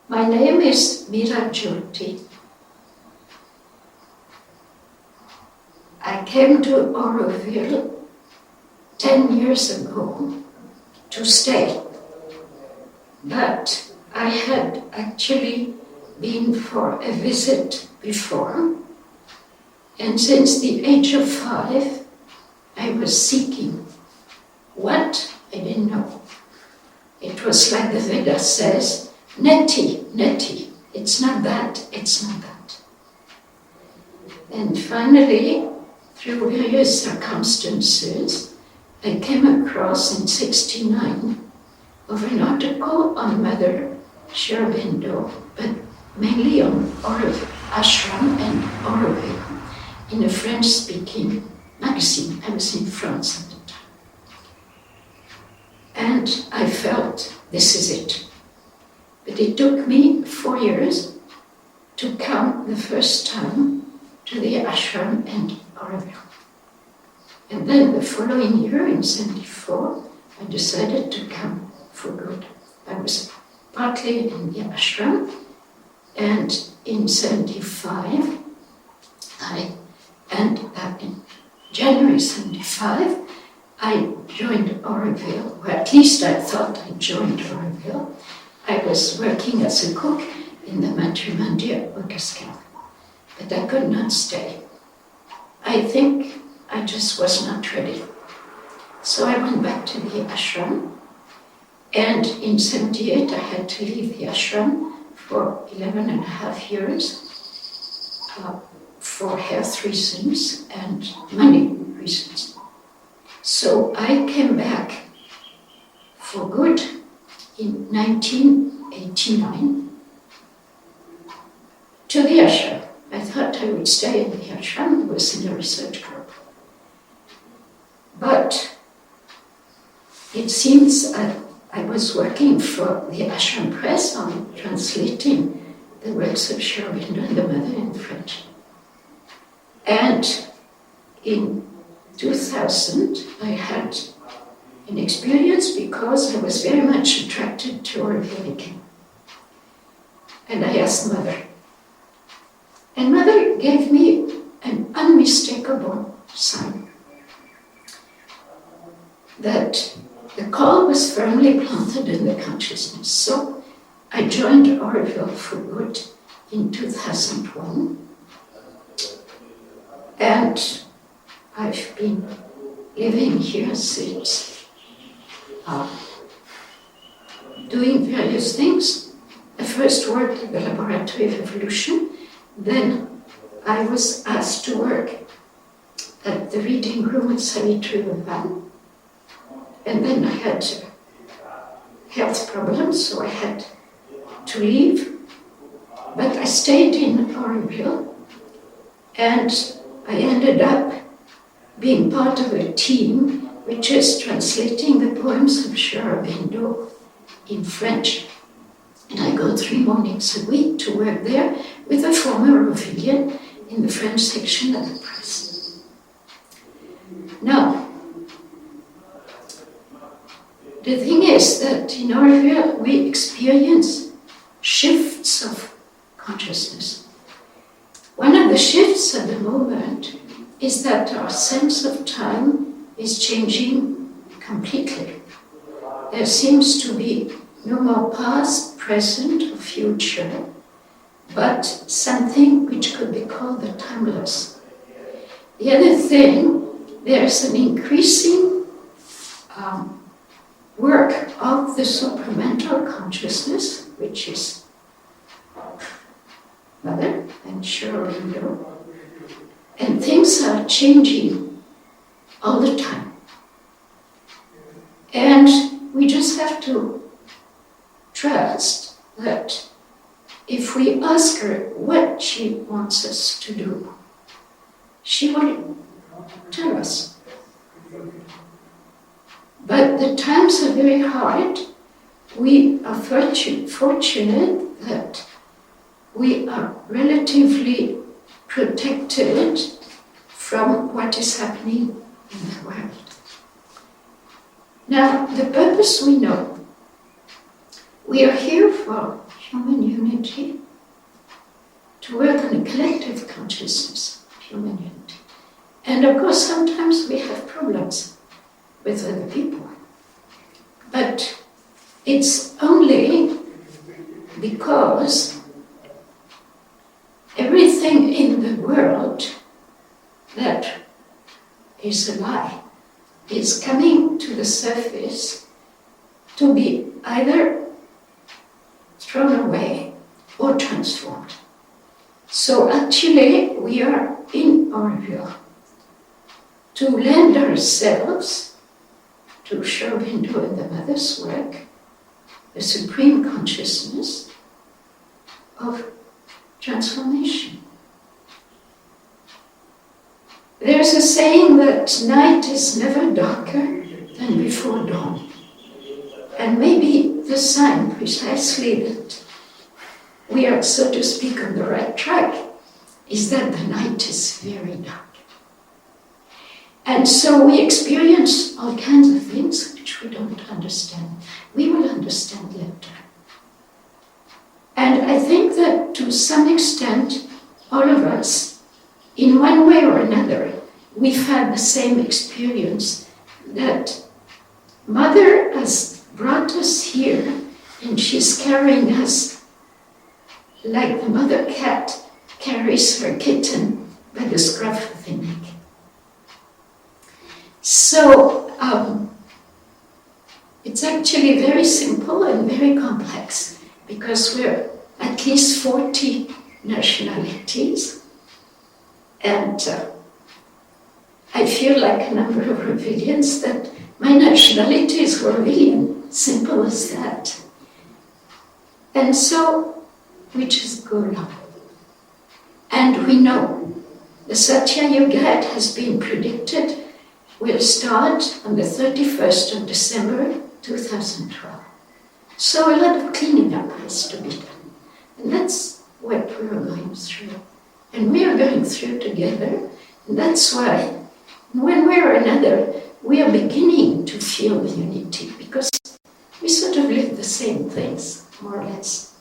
My name is Mirajyoti. I came to Auroville 10 years ago to stay, but I had actually been for a visit before, and since the age of 5, I was seeking. What? I didn't know. It was like the Veda says, neti, neti. It's not that, it's not that. And finally, through various circumstances, I came across in '69 of an article on Mother Auroville, but mainly on Ashram and Auroville, in a French-speaking magazine. I was in France at the time. And I felt, this is it. But it took me 4 years to come the first time to the ashram and Auroville. And then the following year, in '74, I decided to come for good. I was partly in the ashram, and in '75, in January '75, I joined Auroville, or at least I thought I joined Auroville. I was working as a cook in the Matrimondia Cascade, but I could not stay. I think I just was not ready. So I went back to the ashram, and in '78 I had to leave the ashram for 11 and a half years for health reasons and money reasons. So I came back for good in 1989 to the ashram. I thought I would stay in the ashram. I was in a research group. But it seems I was working for the ashram press on translating the works of Sri Aurobindo and the Mother in French. And in 2000, I had an experience because I was very much attracted to Auroville again. And I asked Mother. And Mother gave me an unmistakable sign that the call was firmly planted in the consciousness. So I joined Auroville for good in 2001. And I've been living here since, doing various things. I first worked at the Laboratory of Evolution. Then I was asked to work at the reading room at Savitri Urban. And then I had health problems, so I had to leave. But I stayed in Auroville, and I ended up being part of a team which is translating the poems of Sri Aurobindo in French. And I go 3 mornings a week to work there with a former Aurovilian in the French section of the press. Now, the thing is that in Auroville we experience shifts of consciousness. One of the shifts at the moment is that our sense of time is changing completely. There seems to be no more past, present, or future, but something which could be called the timeless. The other thing, there's an increasing work of the supramental consciousness, which is Mother and Sri Aurobindo, and things are changing all the time. And we just have to trust that if we ask her what she wants us to do, she will tell us. But the times are very hard. We are fortunate that we are relatively protected from what is happening in the world. Now, the purpose we know. We are here for human unity, to work on a collective consciousness of human unity. And of course, sometimes we have problems with other people. But it's only because everything in the world that is alive is coming to the surface to be either thrown away or transformed. So actually, we are in Auroville to lend ourselves to Auroville and the Mother's work, the supreme consciousness of transformation. There's a saying that night is never darker than before dawn. And maybe the sign precisely that we are, so to speak, on the right track is that the night is very dark. And so we experience all kinds of things which we don't understand. We will understand later. And I think that to some extent, all of us, in one way or another, we've had the same experience, that Mother has brought us here and she's carrying us like the mother cat carries her kitten by the scruff of the neck. So it's actually very simple and very complex, because we're at least 40 nationalities, and I feel like a number of Aurovilians that my nationality is Aurovilian, simple as that. And so we just go along. And we know the Satya Yuga has been predicted will start on the 31st of December 2012. So a lot of cleaning up has to be done. And that's what we're going through. And we are going through together. And that's why, in one way or another, we are beginning to feel the unity, because we sort of live the same things, more or less.